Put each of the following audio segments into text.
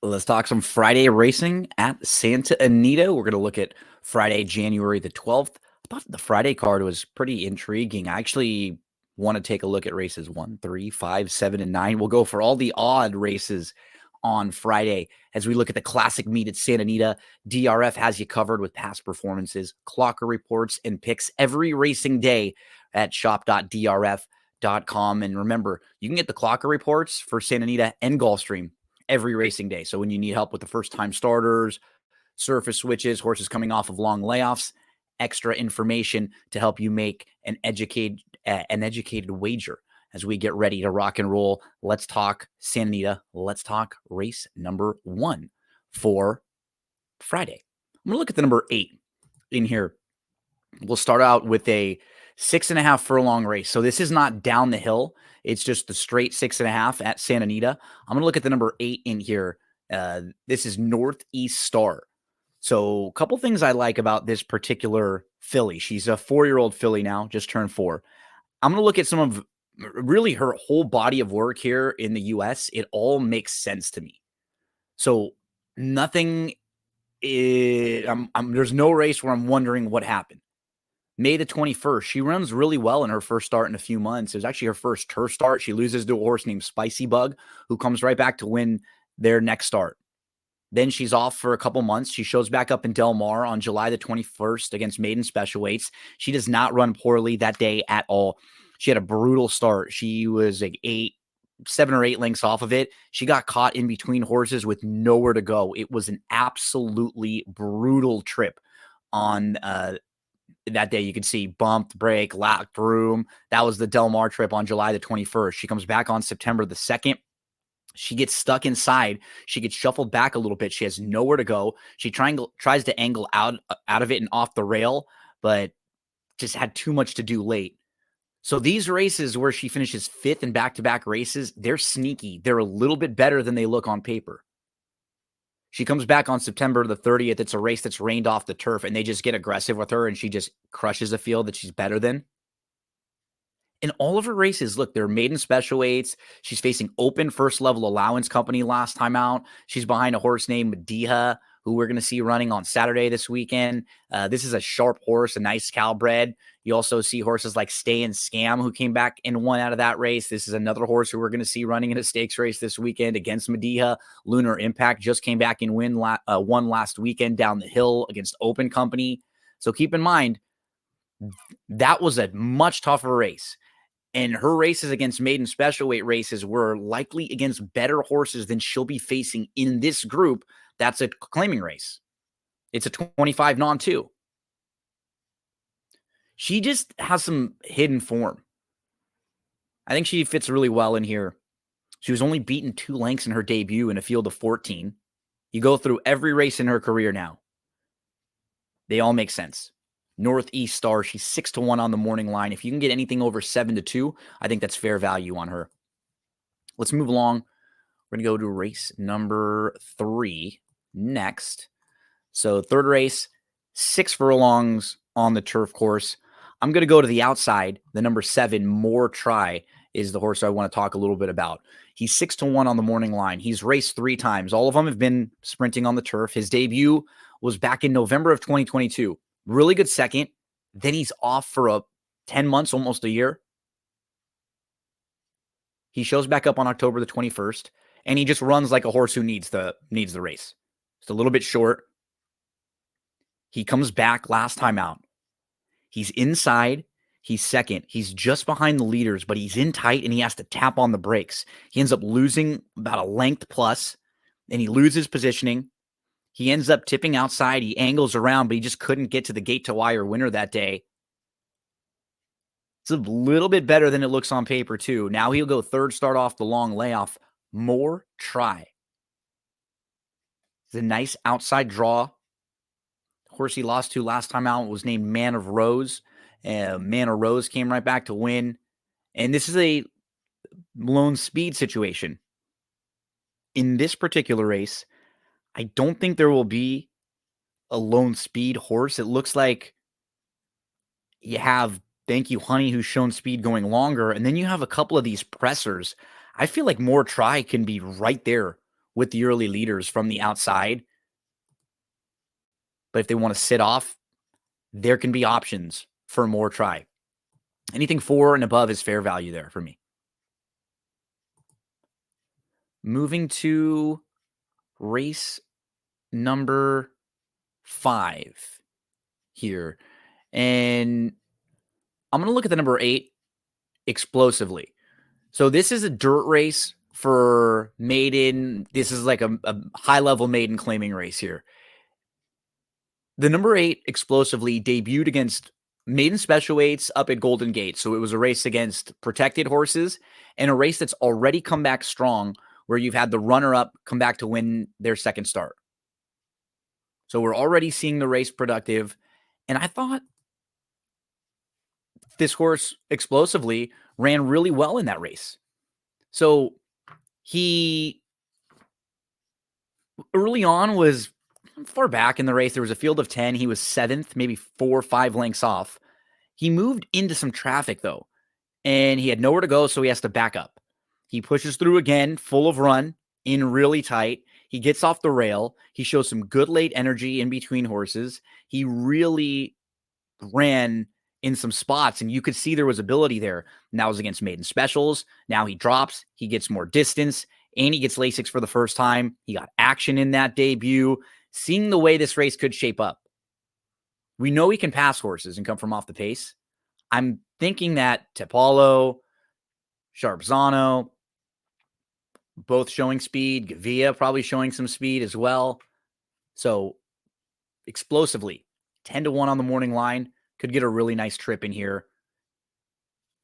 Let's talk some Friday racing at Santa Anita. We're going to look at Friday, January the 12th. I thought the Friday card was pretty intriguing. I actually want to take a look at races 1, 3, 5, 7, and 9. We'll go for all the odd races on Friday as we look at the classic meet at Santa Anita. DRF has you covered with past performances, clocker reports, and picks every racing day at shop.drf.com. And remember, you can get the clocker reports for Santa Anita and Gulfstream every racing day. So when you need help with the first-time starters, surface switches, horses coming off of long layoffs, extra information to help you make an educated wager as we get ready to rock and roll. Let's talk Santa Anita. Let's talk race number 1 for Friday. I'm going to look at the number 8 in here. We'll start out with a 6.5 furlong race. So this is not down the hill. It's just the straight 6.5 at Santa Anita. I'm going to look at the number 8 in here. This is Northeast Star. So a couple things I like about this particular filly. She's a 4-year-old filly now, just turned 4. I'm going to look at some of really her whole body of work here in the U.S. It all makes sense to me. So nothing is, there's no race where I'm wondering what happened. May the 21st, she runs really well in her first start in a few months. It was actually her first turf start. She loses to a horse named Spicy Bug, who comes right back to win their next start. Then she's off for a couple months. She shows back up in Del Mar on July the 21st against Maiden Special Weights. She does not run poorly that day at all. She had a brutal start. She was like 7 or 8 lengths off of it. She got caught in between horses with nowhere to go. It was an absolutely brutal trip on that day. You could see bumped, brake, locked room. That was the Del Mar trip on July the 21st. She comes back on September the 2nd. She gets stuck inside. She gets shuffled back a little bit. She has nowhere to go. She tries to angle out of it and off the rail, but just had too much to do late. So these races where she finishes 5th in back-to-back races, they're sneaky. They're a little bit better than they look on paper. She comes back on September the 30th. It's a race that's rained off the turf, and they just get aggressive with her, and she just crushes a field that she's better than. In all of her races, look, they're maiden special weights. She's facing open first-level allowance company last time out. She's behind a horse named Mediha, who we're going to see running on Saturday this weekend. This is a sharp horse, a nice Calbred. You also see horses like Stay and Scam, who came back and won out of that race. This is another horse who we're going to see running in a stakes race this weekend against Mediha. Lunar Impact just came back and won last weekend down the hill against Open Company. So keep in mind, that was a much tougher race. And her races against maiden special weight races were likely against better horses than she'll be facing in this group. That's a claiming race. It's a 25 non-2. She just has some hidden form. I think she fits really well in here. She was only beaten 2 lengths in her debut in a field of 14. You go through every race in her career now. They all make sense. Northeast Star, she's 6-1 on the morning line. If you can get anything over 7-2, I think that's fair value on her. Let's move along. We're going to go to race number 3 next. So third race, 6 furlongs on the turf course. I'm going to go to the outside. The number 7, More Try, is the horse I want to talk a little bit about. He's 6-1 on the morning line. He's raced 3 times. All of them have been sprinting on the turf. His debut was back in November of 2022. Really good second. Then he's off for 10 months, almost a year. He shows back up on October the 21st, and he just runs like a horse who needs the race. It's a little bit short. He comes back last time out. He's inside. He's second. He's just behind the leaders, but he's in tight, and he has to tap on the brakes. He ends up losing about a length plus, and he loses positioning. He ends up tipping outside. He angles around, but he just couldn't get to the gate-to-wire winner that day. It's a little bit better than it looks on paper, too. Now he'll go third start off the long layoff. More Try. It's a nice outside draw. The horse he lost to last time out was named Man of Rose. Man of Rose came right back to win. And this is a lone speed situation. In this particular race, I don't think there will be a lone speed horse. It looks like you have Thank You Honey, who's shown speed going longer, and then you have a couple of these pressers. I feel like More Try can be right there with the early leaders from the outside. But if they want to sit off, there can be options for more try. Anything 4 and above is fair value there for me. Moving to race number 5 here. And I'm going to look at the number 8, Explosively. So this is a dirt race for maiden. This is like a high-level maiden claiming race here. The number 8, Explosively, debuted against maiden special weights up at Golden Gate. So it was a race against protected horses and a race that's already come back strong where you've had the runner-up come back to win their second start. So we're already seeing the race productive. And I thought this horse, Explosively, ran really well in that race. So he early on was far back in the race. There was a field of 10. He was 7th, maybe 4 or 5 lengths off. He moved into some traffic, though, and he had nowhere to go, so he has to back up. He pushes through again, full of run, in really tight. He gets off the rail. He shows some good late energy in between horses. He really ran in some spots, and you could see there was ability there. And that was against maiden specials. Now he drops. He gets more distance, and he gets Lasix for the first time. He got action in that debut. Seeing the way this race could shape up, we know he can pass horses and come from off the pace. I'm thinking that Tepalo, Sharpzano, both showing speed. Gavia probably showing some speed as well. So Explosively, 10-1 on the morning line. Could get a really nice trip in here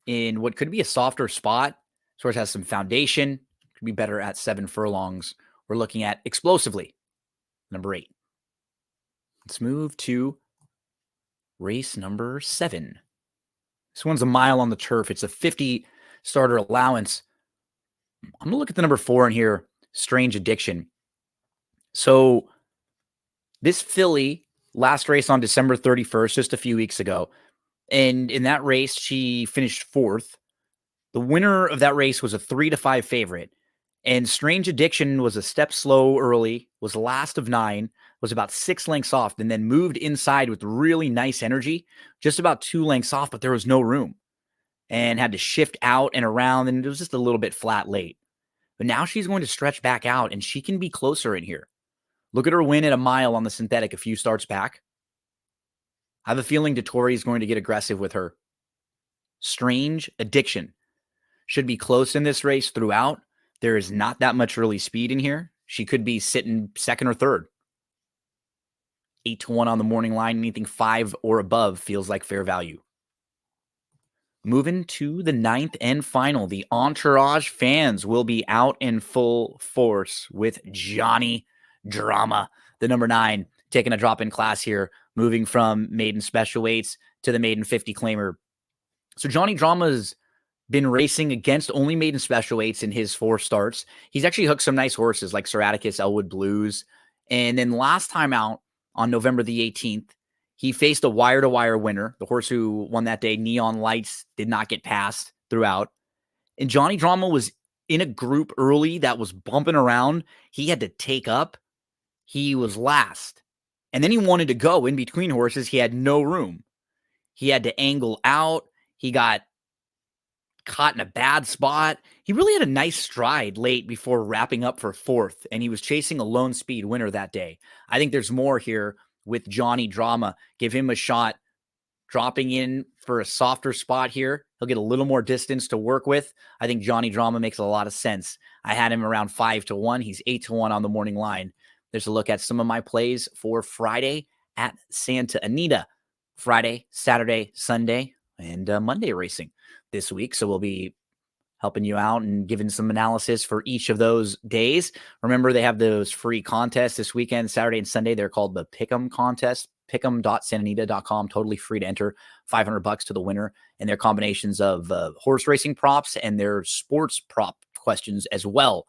in what could be a softer spot. Horse has some foundation. Could be better at 7 furlongs. We're looking at Explosively, number 8. Let's move to race number 7. This one's a mile on the turf. It's a 50 starter allowance. I'm going to look at the number 4 in here, Strange Addiction. So this filly last race on December 31st, just a few weeks ago. And in that race, she finished 4th. The winner of that race was a 3-5 favorite. And Strange Addiction was a step slow early, was last of 9, was about 6 lengths off, and then moved inside with really nice energy, just about 2 lengths off, but there was no room. And had to shift out and around, and it was just a little bit flat late. But now she's going to stretch back out, and she can be closer in here. Look at her win at a mile on the synthetic a few starts back. I have a feeling Dettori is going to get aggressive with her. Strange Addiction should be close in this race throughout. There is not that much early speed in here. She could be sitting 2nd or 3rd. 8-1 on the morning line. Anything 5 or above feels like fair value. Moving to the 9th and final. The Entourage fans will be out in full force with Johnny Drama, the number 9, taking a drop in class here, moving from maiden special weights to the maiden 50 claimer. So Johnny Drama's been racing against only maiden special weights in his 4 starts. He's actually hooked some nice horses like Seraticus, Elwood Blues. And then last time out on November the 18th, he faced a wire-to-wire winner. The horse who won that day, Neon Lights, did not get passed throughout. And Johnny Drama was in a group early that was bumping around. He had to take up. He was last. And then he wanted to go in between horses. He had no room. He had to angle out. He got caught in a bad spot. He really had a nice stride late before wrapping up for 4th, and he was chasing a lone speed winner that day. I think there's more here with Johnny Drama. Give him a shot, dropping in for a softer spot here. He'll get a little more distance to work with. I think Johnny Drama makes a lot of sense. I had him around 5-1. He's 8-1 on the morning line. There's a look at some of my plays for Friday at Santa Anita. Friday, Saturday, Sunday, and Monday racing this week. So we'll be helping you out and giving some analysis for each of those days. Remember, they have those free contests this weekend, Saturday and Sunday. They're called the Pick'em contest, pick'em.santanita.com, totally free to enter, $500 to the winner. And their combinations of horse racing props and their sports prop questions as well.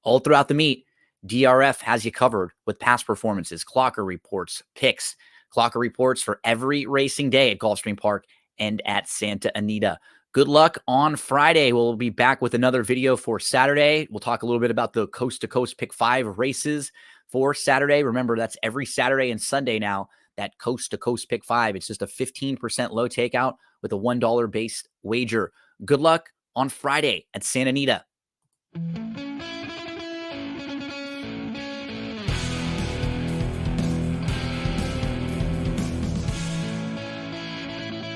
All throughout the meet, DRF has you covered with past performances, clocker reports, picks, clocker reports for every racing day at Gulfstream Park and at Santa Anita. Good luck on Friday. We'll be back with another video for Saturday. We'll talk a little bit about the Coast to Coast Pick 5 races for Saturday. Remember, that's every Saturday and Sunday now, that Coast to Coast Pick 5. It's just a 15% low takeout with a $1 based wager. Good luck on Friday at Santa Anita.